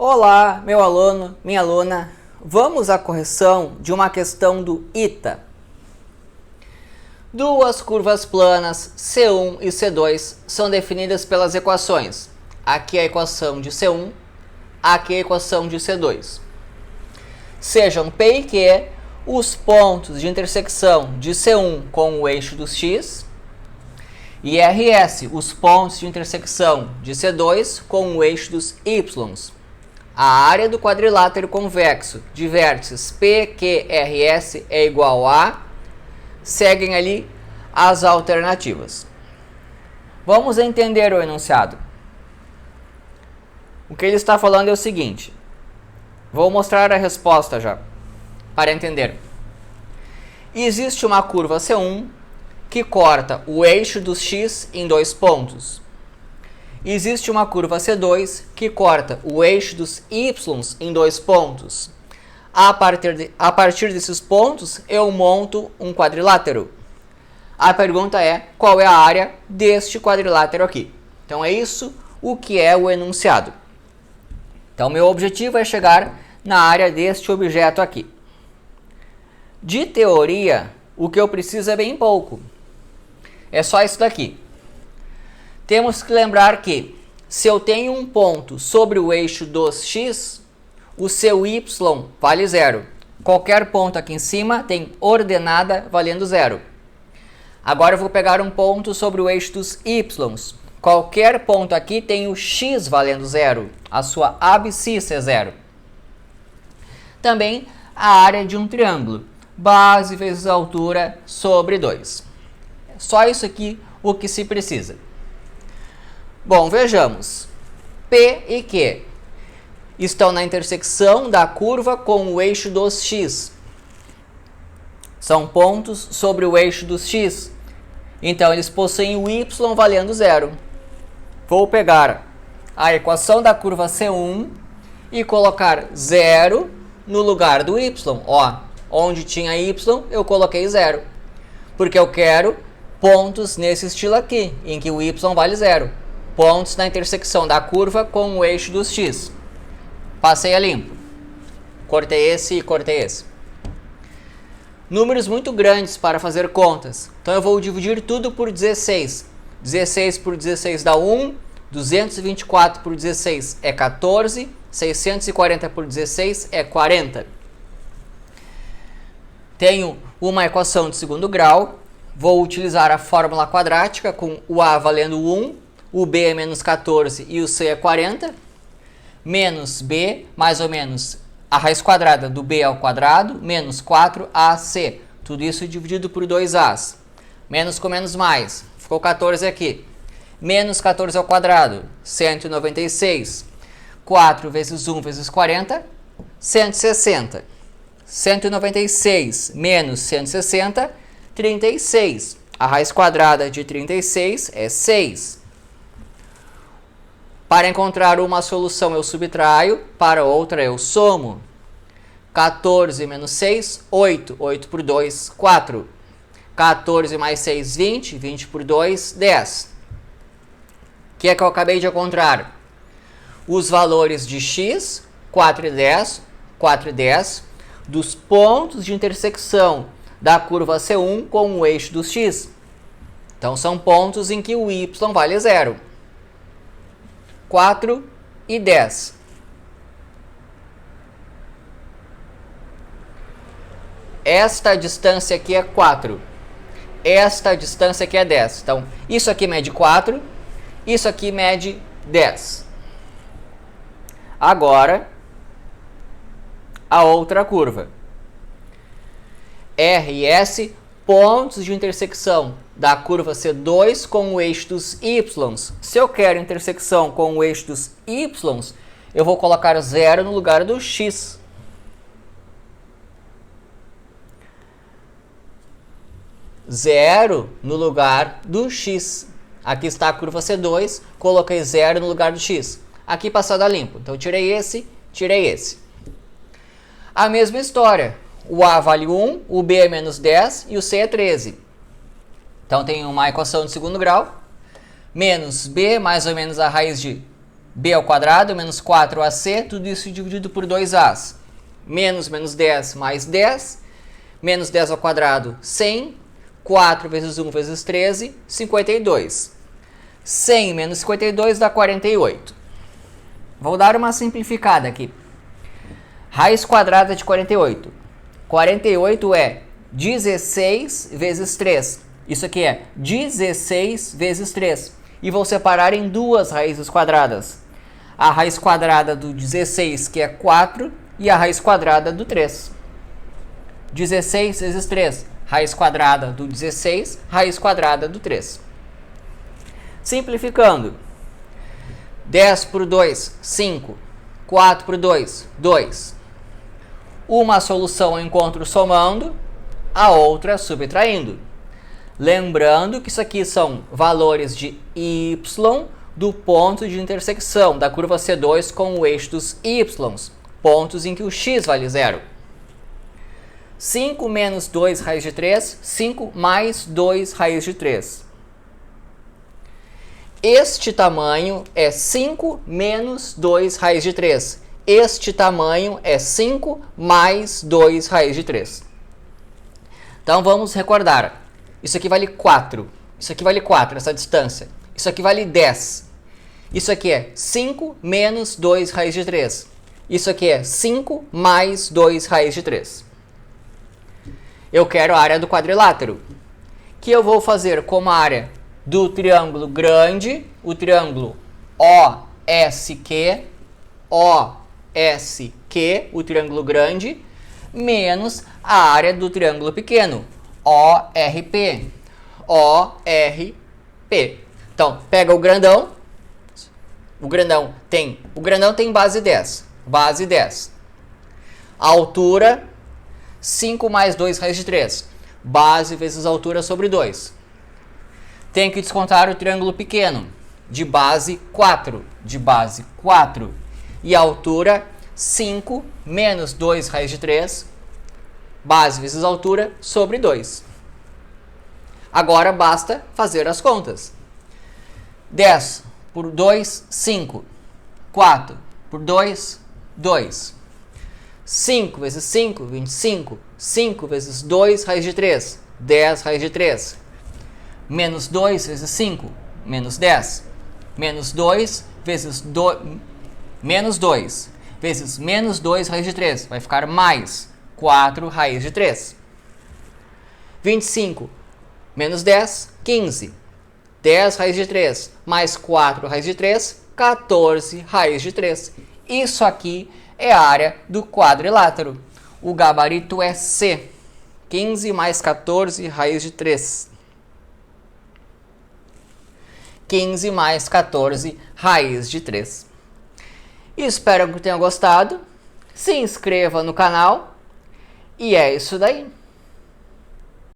Olá, meu aluno, minha aluna. Vamos à correção de uma questão do ITA. Duas curvas planas C1 e C2 são definidas pelas equações. Aqui é a equação de C1, aqui é a equação de C2. Sejam P e Q os pontos de intersecção de C1 com o eixo dos x e RS os pontos de intersecção de C2 com o eixo dos y. A área do quadrilátero convexo de vértices PQRS é igual a... Seguem ali as alternativas. Vamos entender o enunciado. O que ele está falando é o seguinte. Vou mostrar a resposta já, para entender. Existe uma curva C1 que corta o eixo dos x em dois pontos. Existe uma curva C2 que corta o eixo dos y em dois pontos. A partir desses pontos, eu monto um quadrilátero. A pergunta é, qual é a área deste quadrilátero aqui? Então, é isso o que é o enunciado. Então, meu objetivo é chegar na área deste objeto aqui. De teoria, o que eu preciso é bem pouco. É só isso daqui. Temos que lembrar que, se eu tenho um ponto sobre o eixo dos x, o seu y vale zero. Qualquer ponto aqui em cima tem ordenada valendo zero. Agora eu vou pegar um ponto sobre o eixo dos y. Qualquer ponto aqui tem o x valendo zero. A sua abscissa é zero. Também a área de um triângulo. Base vezes altura sobre 2. Só isso aqui o que se precisa. Bom, vejamos. P e Q estão na intersecção da curva com o eixo dos x. São pontos sobre o eixo dos x. Então, eles possuem o y valendo zero. Vou pegar a equação da curva C1 e colocar zero no lugar do y. Ó, onde tinha y, eu coloquei zero. Porque eu quero pontos nesse estilo aqui, em que o y vale zero. Pontos na intersecção da curva com o eixo dos x. Passei a limpo. Cortei esse e cortei esse. Números muito grandes para fazer contas. Então eu vou dividir tudo por 16. 16 por 16 dá 1. 224 por 16 é 14. 640 por 16 é 40. Tenho uma equação de segundo grau. Vou utilizar a fórmula quadrática com o a valendo 1. O b é menos 14 e o c é 40. Menos b, mais ou menos a raiz quadrada do b ao quadrado, menos 4ac. Tudo isso dividido por 2a's. Menos com menos mais. Ficou 14 aqui. Menos 14 ao quadrado, 196. 4 vezes 1 vezes 40, 160. 196 menos 160, 36. A raiz quadrada de 36 é 6. Para encontrar uma solução eu subtraio, para outra eu somo. 14 menos 6, 8. 8 por 2, 4. 14 mais 6, 20. 20 por 2, 10. O que é que eu acabei de encontrar? Os valores de x, 4 e 10, 4 e 10, dos pontos de intersecção da curva C1 com o eixo dos x. Então, são pontos em que o y vale zero. 4 e 10. Esta distância aqui é 4. Esta distância aqui é 10. Então, isso aqui mede 4. Isso aqui mede 10. Agora, a outra curva. R e S, pontos de intersecção da curva C2 com o eixo dos y. Se eu quero intersecção com o eixo dos y, eu vou colocar zero no lugar do x. Zero no lugar do x. Aqui está a curva C2, coloquei zero no lugar do x. Aqui passado a limpo. Então, tirei esse, tirei esse. A mesma história. O a vale 1, o b é menos 10 e o c é 13. Então, tem uma equação de segundo grau. Menos b mais ou menos a raiz de b ao quadrado menos 4ac, tudo isso dividido por 2a's. Menos 10 mais 10, menos 10 ao quadrado, 100, 4 vezes 1 vezes 13, 52. 100 menos 52 dá 48. Vou dar uma simplificada aqui. Raiz quadrada de 48. 48 é 16 vezes 3. Isso aqui é 16 vezes 3. E vou separar em duas raízes quadradas. A raiz quadrada do 16, que é 4, e a raiz quadrada do 3. 16 vezes 3. Raiz quadrada do 16, raiz quadrada do 3. Simplificando. 10 por 2, 5. 4 por 2, 2. Uma solução eu encontro somando, a outra subtraindo. Lembrando que isso aqui são valores de y do ponto de intersecção da curva C2 com o eixo dos y, pontos em que o x vale 0. 5 menos 2 raiz de 3, 5 mais 2 raiz de 3. Este tamanho é 5 menos 2 raiz de 3. Este tamanho é 5 mais 2 raiz de 3. Então vamos recordar. Isso aqui vale 4. Isso aqui vale 4, essa distância. Isso aqui vale 10. Isso aqui é 5 menos 2 raiz de 3. Isso aqui é 5 mais 2 raiz de 3. Eu quero a área do quadrilátero, que eu vou fazer como a área do triângulo grande, o triângulo OSQ, o triângulo grande, menos a área do triângulo pequeno, ORP. Então, pega o grandão. O grandão tem base 10. Base 10. A altura, 5 mais 2 raiz de 3. Base vezes altura sobre 2. Tem que descontar o triângulo pequeno. De base 4. E a altura, 5 menos 2 raiz de 3. Base vezes altura sobre 2. Agora basta fazer as contas. 10 por 2, 5. 4 por 2, 2. 5 vezes 5, 25. 5 vezes 2, raiz de 3. 10 raiz de 3. Menos 2 vezes 5, menos 10. Menos 2 vezes 2, menos 2 vezes menos 2 raiz de 3. Vai ficar mais 4 raiz de 3. 25 menos 10, 15. 10 raiz de 3 mais 4 raiz de 3, 14 raiz de 3. Isso aqui é a área do quadrilátero. O gabarito é C. 15 mais 14 raiz de 3. 15 mais 14 raiz de 3. Espero que tenham gostado. Se inscreva no canal. E é isso daí.